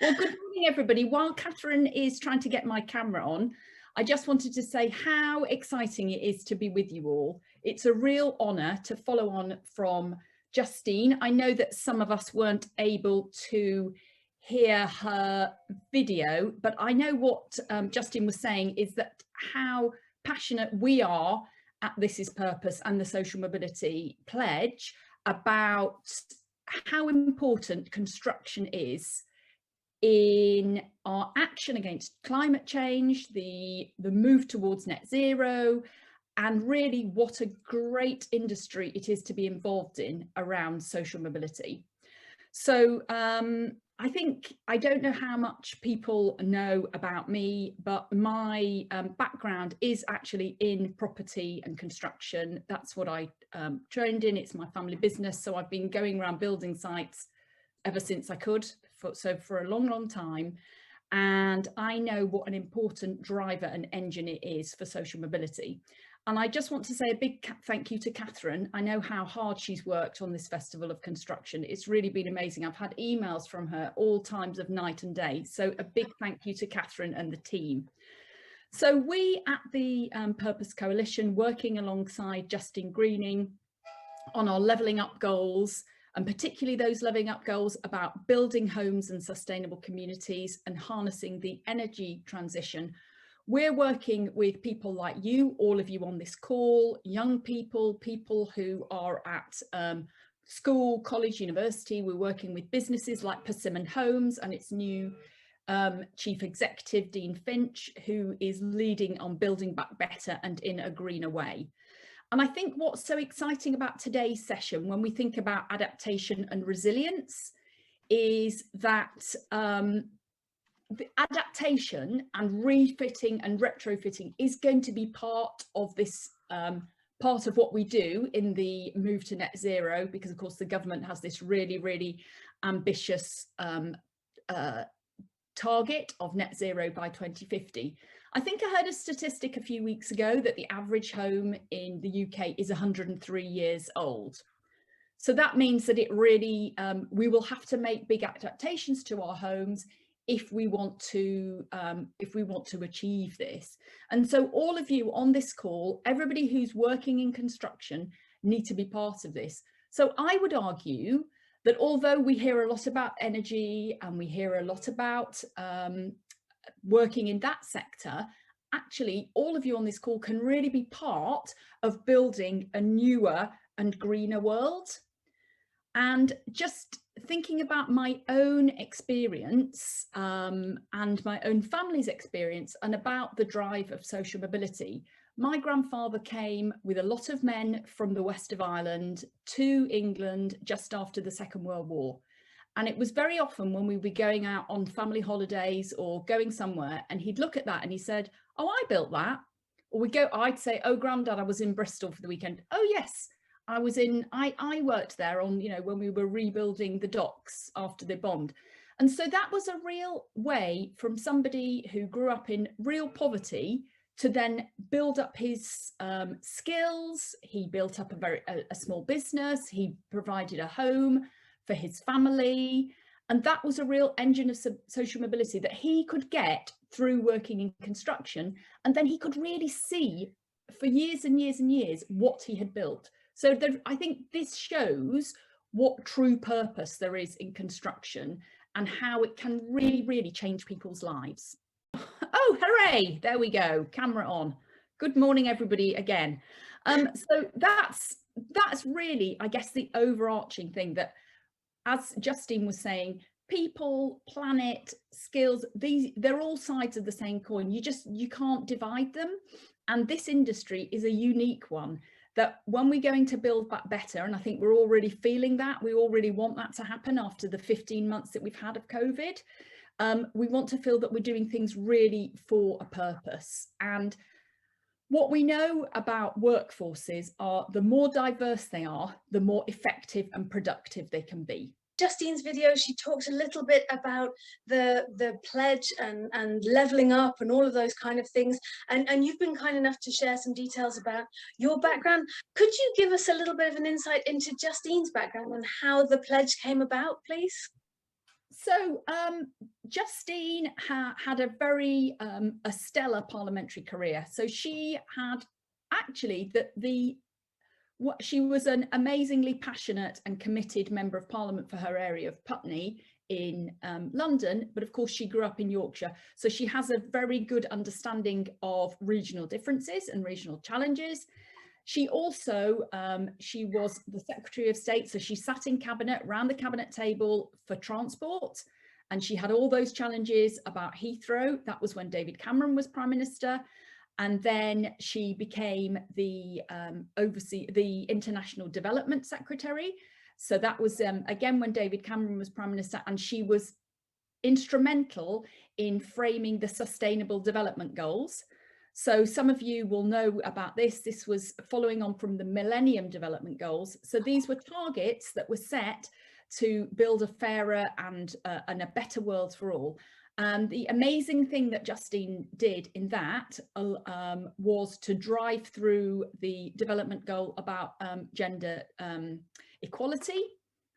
Well, good morning, everybody. While Catherine is trying to get my camera on, I just wanted to say how exciting it is to be with you all. It's a real honour to follow on from Justine. I know that some of us weren't able to hear her video, but I know what Justine was saying is that how passionate we are at This Is Purpose and the Social Mobility Pledge about how important construction is in our action against climate change, the move towards net zero, and really what a great industry it is to be involved in around social mobility. So I don't know how much people know about me, but my background is actually in property and construction. That's what I trained in. It's my family business. So I've been going around building sites ever since I could, for a long time. And I know what an important driver and engine it is for social mobility. And I just want to say a big thank you to Catherine. I know how hard she's worked on this Festival of Construction. It's really been amazing. I've had emails from her all times of night and day. So a big thank you to Catherine and the team. So we at the Purpose Coalition, working alongside Justine Greening on our levelling up goals, and particularly those levelling up goals about building homes and sustainable communities and harnessing the energy transition. We're working with people like you, all of you on this call, young people, people who are at school, college, university. We're working with businesses like Persimmon Homes and its new Chief Executive, Dean Finch, who is leading on building back better and in a greener way. And I think what's so exciting about today's session, when we think about adaptation and resilience, is that the adaptation and refitting and retrofitting is going to be part of this, part of what we do in the move to net zero, because of course the government has this really ambitious target of net zero by 2050. I think I heard a statistic a few weeks ago that the average home in the UK is 103 years old. So that means that it really, we will have to make big adaptations to our homes if we want to achieve this. And so all of you on this call, everybody who's working in construction, need to be part of this. So I would argue that although we hear a lot about energy and we hear a lot about working in that sector, actually all of you on this call can really be part of building a newer and greener world. And just thinking about my own experience and my own family's experience and about the drive of social mobility, my grandfather came with a lot of men from the west of Ireland to England just after the Second World War. And it was very often when we were going out on family holidays or going somewhere, and he'd look at that and he said, "Oh, I built that." Or I'd say, "Oh, Grandad, I was in Bristol for the weekend." "Oh, yes, I worked there on, when we were rebuilding the docks after the bombed." And so that was a real way from somebody who grew up in real poverty to then build up his skills. He built up a small business. He provided a home for his family. And that was a real engine of social mobility that he could get through working in construction. And then he could really see for years and years and years what he had built. So I think this shows what true purpose there is in construction and how it can really change people's lives. Oh, hooray, there we go, camera on. Good morning, everybody, again. So that's really, I guess, the overarching thing that, as Justine was saying, people, planet, skills, they're all sides of the same coin. You can't divide them. And this industry is a unique one that when we're going to build back better, and I think we're already feeling that, we all really want that to happen after the 15 months that we've had of COVID. We want to feel that we're doing things really for a purpose. And what we know about workforces are the more diverse they are, the more effective and productive they can be. Justine's video, she talked a little bit about the pledge and levelling up and all of those kind of things. And you've been kind enough to share some details about your background. Could you give us a little bit of an insight into Justine's background and how the pledge came about, please? So Justine had a very a stellar parliamentary career. So she had actually she was an amazingly passionate and committed member of parliament for her area of Putney in London, but of course she grew up in Yorkshire, so she has a very good understanding of regional differences and regional challenges. She also she was the Secretary of State, so she sat in cabinet, around the cabinet table for transport, and she had all those challenges about Heathrow. That was when David Cameron was Prime Minister. And then she became the the International Development Secretary. So that was again when David Cameron was Prime Minister, and she was instrumental in framing the Sustainable Development Goals. So some of you will know about this. This was following on from the Millennium Development Goals. So these were targets that were set to build a fairer and a better world for all. And the amazing thing that Justine did in that was to drive through the development goal about gender equality.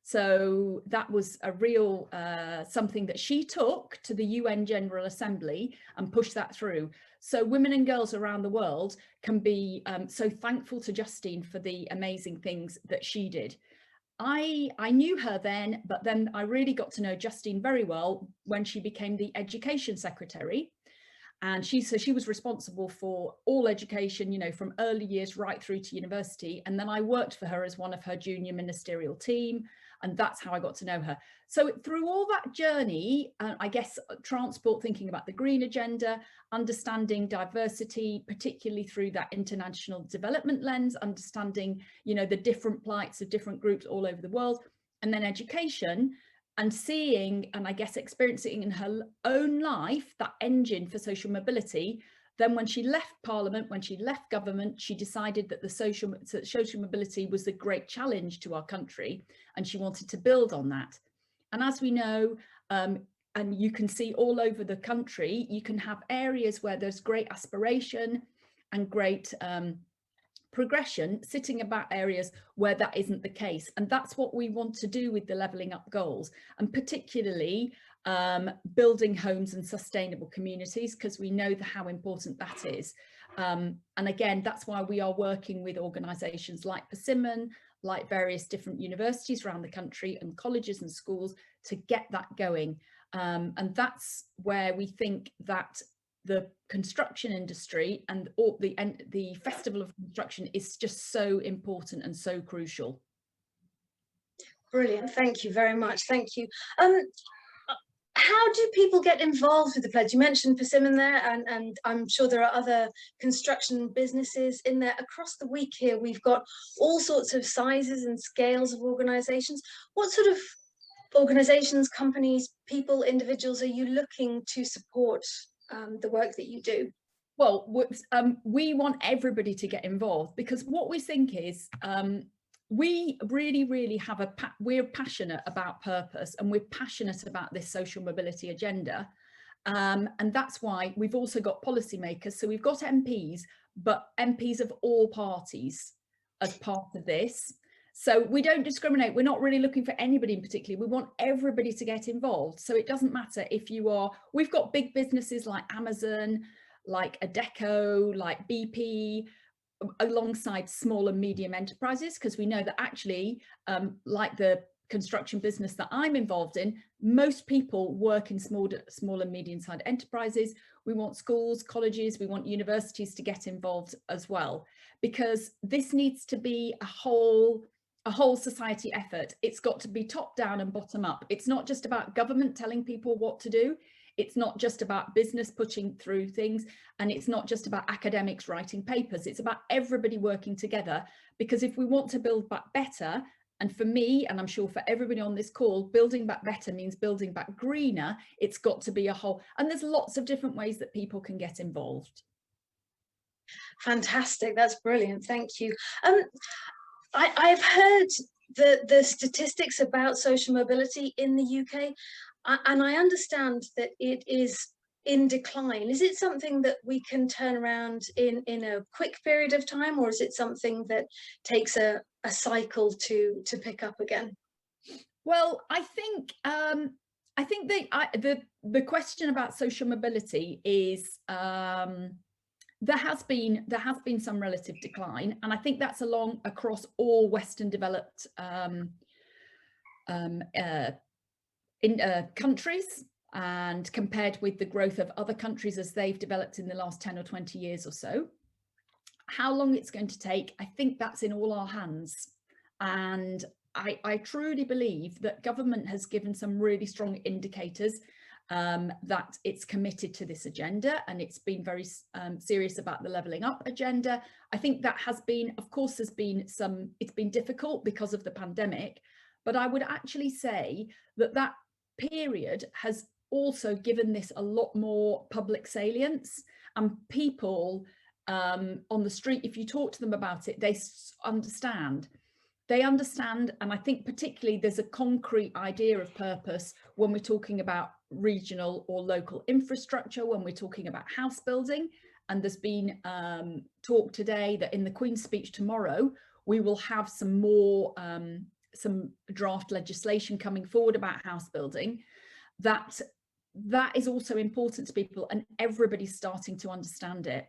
So that was a real something that she took to the UN General Assembly and pushed that through. So women and girls around the world can be so thankful to Justine for the amazing things that she did. I knew her then, but then I really got to know Justine very well when she became the Education Secretary. And she was responsible for all education, you know, from early years right through to university. And then I worked for her as one of her junior ministerial team. And that's how I got to know her. So through all that journey, I guess transport, thinking about the green agenda, understanding diversity, particularly through that international development lens, understanding, you know, the different plights of different groups all over the world, and then education, and seeing, and I guess experiencing in her own life, that engine for social mobility. Then when she left Parliament, when she left government, she decided that the social mobility was the great challenge to our country, and she wanted to build on that. And as we know, and you can see all over the country, you can have areas where there's great aspiration and great progression sitting about areas where that isn't the case. And that's what we want to do with the levelling up goals, and particularly building homes and sustainable communities, because we know how important that is. And again, that's why we are working with organisations like Persimmon, like various different universities around the country and colleges and schools to get that going. And that's where we think that the construction industry and the Festival of Construction is just so important and so crucial. Brilliant, thank you very much, thank you. How do people get involved with the pledge? You mentioned Persimmon there, and I'm sure there are other construction businesses in there. Across the week here, we've got all sorts of sizes and scales of organisations. What sort of organisations, companies, people, individuals are you looking to support the work that you do? Well, we want everybody to get involved, because what we think is we really have we're passionate about purpose, and we're passionate about this social mobility agenda. And that's why we've also got policymakers. So we've got MPs, but MPs of all parties as part of this. So we don't discriminate. We're not really looking for anybody in particular. We want everybody to get involved. So it doesn't matter if you are, we've got big businesses like Amazon, like Adecco, like BP, alongside small and medium enterprises, because we know that actually, like the construction business that I'm involved in, most people work in small and medium-sized enterprises. We want schools, colleges, we want universities to get involved as well, because this needs to be a whole society effort. It's got to be top down and bottom up. It's not just about government telling people what to do. It's not just about business pushing through things, and it's not just about academics writing papers. It's about everybody working together, because if we want to build back better, and for me, and I'm sure for everybody on this call, building back better means building back greener. It's got to be a whole, and there's lots of different ways that people can get involved. Fantastic, that's brilliant, thank you. I've heard the statistics about social mobility in the UK, and I understand that it is in decline. Is it something that we can turn around in a quick period of time, or is it something that takes a cycle to pick up again? Well, I think I think the question about social mobility is there has been some relative decline, and I think that's across all Western developed countries, and compared with the growth of other countries as they've developed in the last 10 or 20 years or so. How long it's going to take, I think that's in all our hands. And I truly believe that government has given some really strong indicators that it's committed to this agenda, and it's been very serious about the levelling up agenda. I think that has been, of course, it's been difficult because of the pandemic, but I would actually say that period has also given this a lot more public salience, and people on the street, if you talk to them about it, they understand. And I think particularly there's a concrete idea of purpose when we're talking about regional or local infrastructure, when we're talking about house building. And there's been talk today that in the Queen's speech tomorrow, we will have some more some draft legislation coming forward about house building. That is also important to people, and everybody's starting to understand it.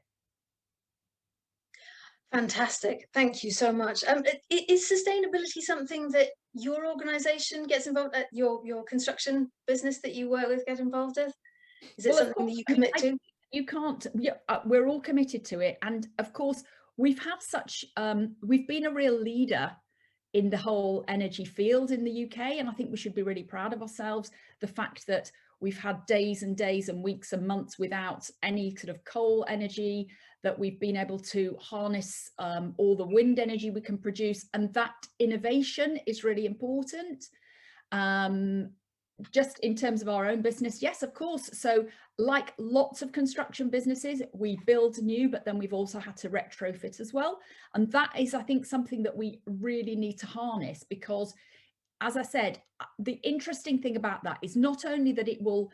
Fantastic, thank you so much. Is sustainability something that your organisation gets involved at, your construction business that you work with get involved with? Is it something that you commit to? You can't. We're all committed to it, and of course we've had such we've been a real leader in the whole energy field in the UK, and I think we should be really proud of ourselves. The fact that we've had days and days and weeks and months without any sort of coal energy, that we've been able to harness all the wind energy we can produce, and that innovation is really important. Just in terms of our own business, yes, of course. So like lots of construction businesses, we build new, but then we've also had to retrofit as well. And that is, I think, something that we really need to harness, because as I said, the interesting thing about that is not only that it will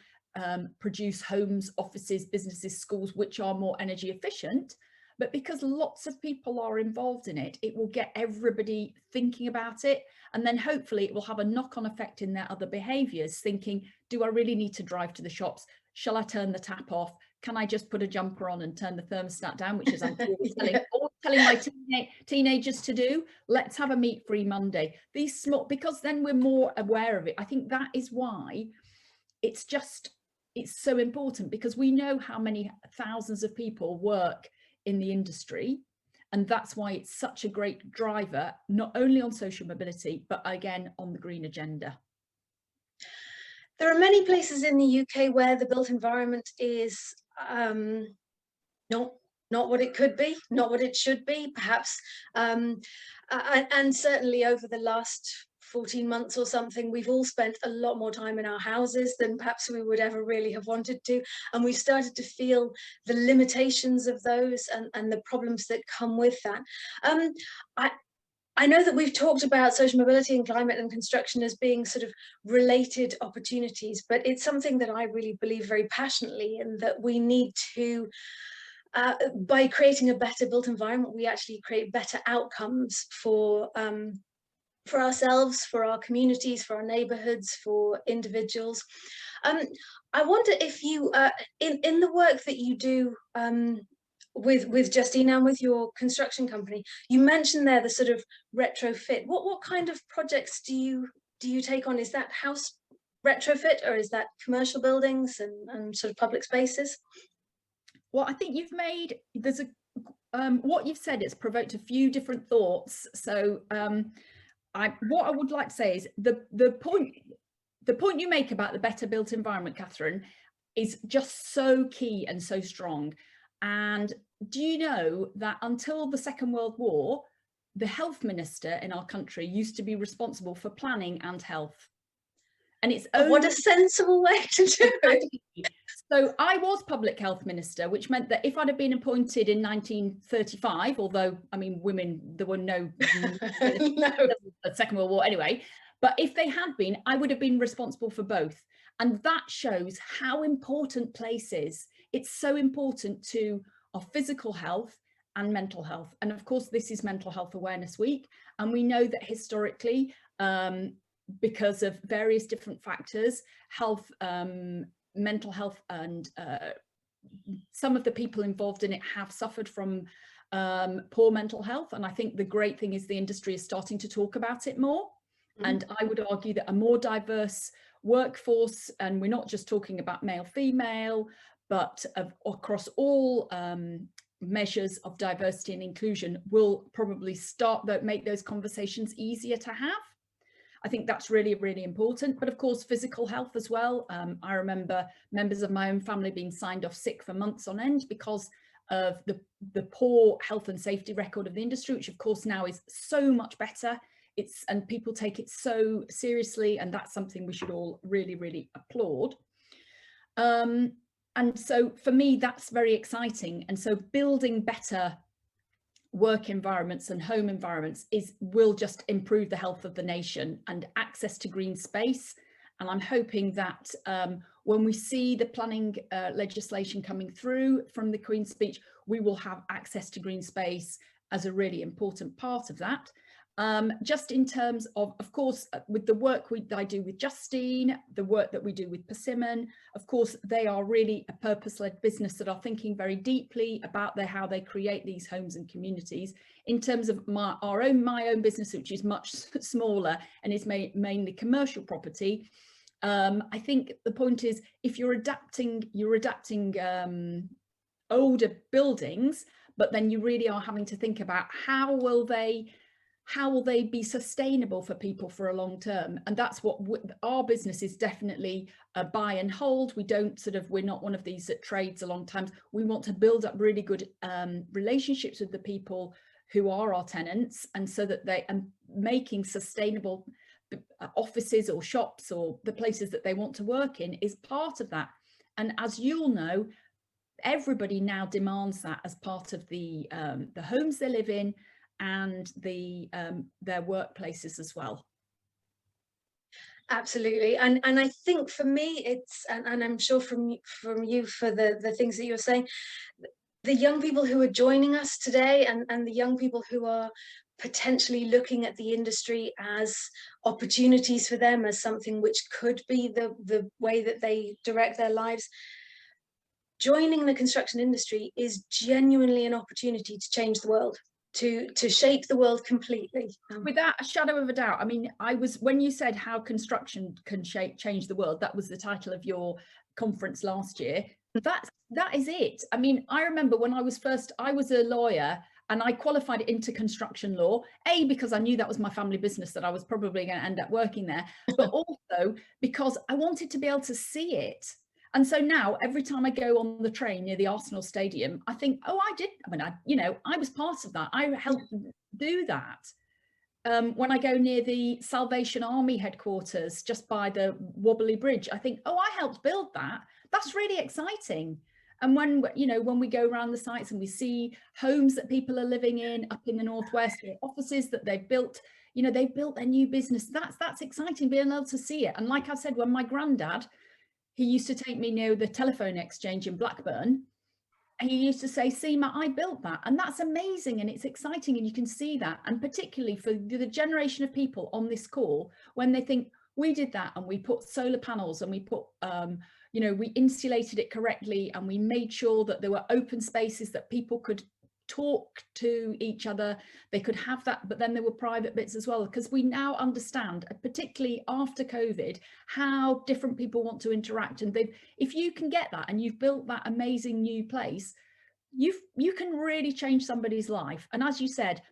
produce homes, offices, businesses, schools, which are more energy efficient, but because lots of people are involved in it, it will get everybody thinking about it. And then hopefully it will have a knock-on effect in their other behaviours, thinking, do I really need to drive to the shops? Shall I turn the tap off? Can I just put a jumper on and turn the thermostat down, which is I'm always telling my teenagers to do? Let's have a meat-free Monday. These small, because then we're more aware of it. I think that is why it's so important, because we know how many thousands of people work in the industry, and that's why it's such a great driver, not only on social mobility, but again on the green agenda. There are many places in the UK where the built environment is not what it could be, not what it should be, perhaps, and certainly over the last 14 months or something, we've all spent a lot more time in our houses than perhaps we would ever really have wanted to, and we've started to feel the limitations of those and the problems that come with that. I know that we've talked about social mobility and climate and construction as being sort of related opportunities, but it's something that I really believe very passionately in, that we need to, by creating a better built environment, we actually create better outcomes for ourselves, for our communities, for our neighbourhoods, for individuals. I wonder if you, in the work that you do with Justine and with your construction company, you mentioned there the sort of retrofit. What kind of projects do you take on? Is that house retrofit, or is that commercial buildings and sort of public spaces? Well, I think there's what you've said, it's provoked a few different thoughts. So what I would like to say is the point you make about the better built environment, Catherine, is just so key and so strong. And do you know that until the Second World War, the health minister in our country used to be responsible for planning and health? And it's what a sensible way to do it. So I was public health minister, which meant that if I'd have been appointed in 1935, although, I mean, women, there were no, the Second World War anyway, but if they had been, I would have been responsible for both. And that shows how important place is. It's so important to our physical health and mental health. And of course, this is Mental Health Awareness Week. And we know that historically, because of various different factors, health, mental health, and some of the people involved in it have suffered from poor mental health. And I think the great thing is the industry is starting to talk about it more. And I would argue that a more diverse workforce, and we're not just talking about male, female, but across all measures of diversity and inclusion, will probably make those conversations easier to have. I think that's really, really important. But of course, physical health as well. I remember members of my own family being signed off sick for months on end because of the poor health and safety record of the industry, which of course now is so much better. And people take it so seriously, and that's something we should all really, really applaud. And so for me, that's very exciting. And so building better work environments and home environments will just improve the health of the nation, and access to green space. And I'm hoping that when we see the planning legislation coming through from the Queen's speech, we will have access to green space as a really important part of that. Just in terms of course, with the work I do with Justine, the work that we do with Persimmon, of course, they are really a purpose-led business that are thinking very deeply about how they create these homes and communities. In terms of my own business, which is much smaller and is mainly commercial property, I think the point is, if you're adapting older buildings, but then you really are having to think about how will they be sustainable for people for a long term. And that's what our business is, definitely a buy and hold. We're not one of these that trades a long time. We want to build up really good relationships with the people who are our tenants, and so that they are making sustainable offices or shops or the places that they want to work in is part of that. And as you'll know, everybody now demands that as part of the homes they live in and their workplaces as well. Absolutely. And I think for me, it's, and I'm sure from you for the things that you're saying, the young people who are joining us today, and the young people who are potentially looking at the industry as opportunities for them, as something which could be the way that they direct their lives, joining the construction industry is genuinely an opportunity to change the world, to shape the world completely. Without a shadow of a doubt. I mean, when you said how construction can change the world, that was the title of your conference last year. That is it. I mean, I remember when I was a lawyer, and I qualified into construction law, because I knew that was my family business, that I was probably going to end up working there, but also because I wanted to be able to see it. And so now every time I go on the train near the Arsenal Stadium, I think, oh, I was part of that. I helped do that. When I go near the Salvation Army headquarters just by the Wobbly Bridge, I think, oh, I helped build that. That's really exciting. And when we go around the sites and we see homes that people are living in up in the northwest, or offices that they've built, they've built their new business. That's exciting, being able to see it. And like I said, when my granddad, he used to take me near the telephone exchange in Blackburn, and he used to say, Seema, I built that. And that's amazing, and it's exciting, and you can see that. And particularly for the generation of people on this call, when they think, we did that, and we put solar panels, and we put we insulated it correctly, and we made sure that there were open spaces that people could talk to each other, they could have that, but then there were private bits as well, because we now understand, particularly after COVID, how different people want to interact. And if you can get that, and you've built that amazing new place, you can really change somebody's life. And as you said,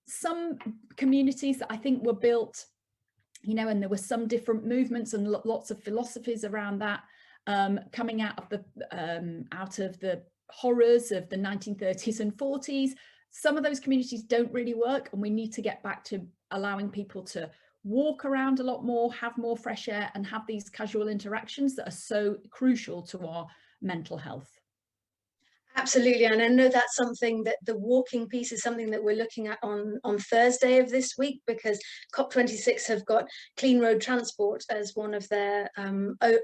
some communities that I think were built, and there were some different movements and lots of philosophies around that, coming out of the horrors of the 1930s and 40s. Some of those communities don't really work, and we need to get back to allowing people to walk around a lot more, have more fresh air, and have these casual interactions that are so crucial to our mental health. Absolutely, and I know that's something that the walking piece is something that we're looking at on Thursday of this week, because COP26 have got clean road transport as one of their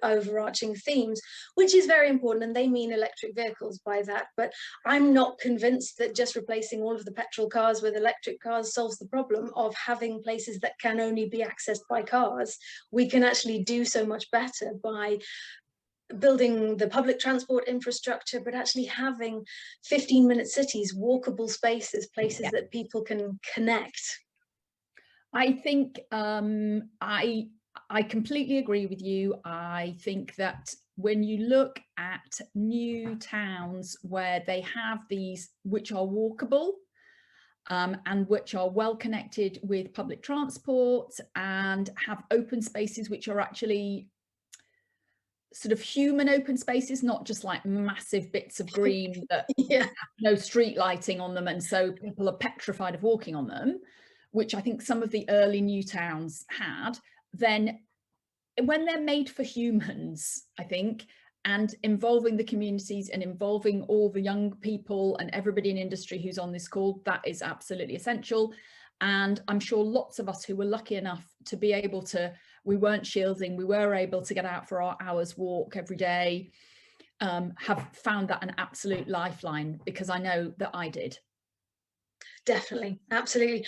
overarching themes, which is very important, and they mean electric vehicles by that. But I'm not convinced that just replacing all of the petrol cars with electric cars solves the problem of having places that can only be accessed by cars. We can actually do so much better by building the public transport infrastructure, but actually having 15-minute cities, walkable spaces, places that people can connect. I think I completely agree with you. I think that when you look at new towns where they have these which are walkable and which are well connected with public transport and have open spaces which are actually sort of human open spaces, not just like massive bits of green that have no street lighting on them, and so people are petrified of walking on them, which I think some of the early new towns had. Then when they're made for humans, I think, and involving the communities and involving all the young people and everybody in industry who's on this call, that is absolutely essential. And I'm sure lots of us who were lucky enough to be able to, we weren't shielding, we were able to get out for our hour's walk every day, have found that an absolute lifeline, because I know that I did. Definitely, absolutely.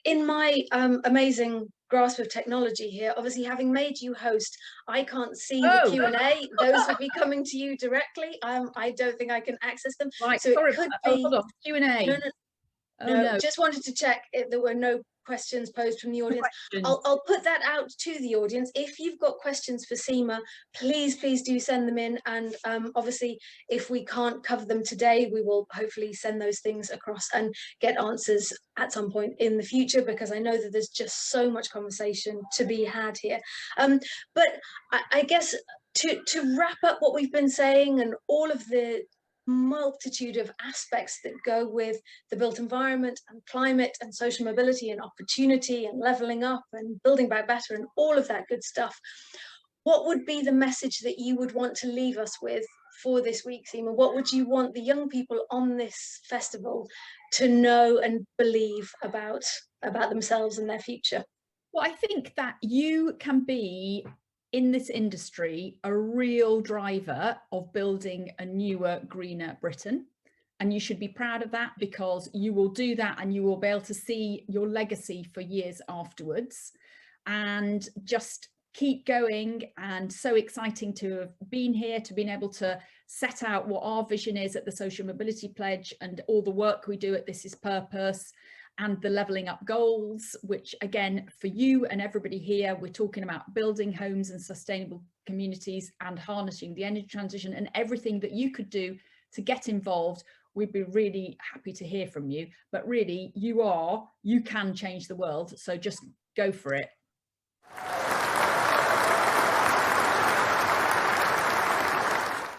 In my amazing grasp of technology here, obviously having made you host, I can't see the Q&A. Those will be coming to you directly. I don't think I can access them. Right, so sorry, it could be hold on. Q&A. No, just wanted to check if there were no questions posed from the audience. I'll put that out to the audience. If you've got questions for Seema, please do send them in, and obviously if we can't cover them today, we will hopefully send those things across and get answers at some point in the future, because I know that there's just so much conversation to be had here. But I guess to wrap up what we've been saying and all of the multitude of aspects that go with the built environment and climate and social mobility and opportunity and leveling up and building back better and all of that good stuff, what would be the message that you would want to leave us with for this week, Seema? What would you want the young people on this festival to know and believe about themselves and their future? Well, I think that you can be in this industry a real driver of building a newer, greener Britain. And you should be proud of that, because you will do that and you will be able to see your legacy for years afterwards. And just keep going. And so exciting to have been here, to being able to set out what our vision is at the Social Mobility Pledge and all the work we do at This Is Purpose, and the levelling up goals, which again, for you and everybody here, we're talking about building homes and sustainable communities and harnessing the energy transition, and everything that you could do to get involved. We'd be really happy to hear from you. But really, you can change the world. So just go for it.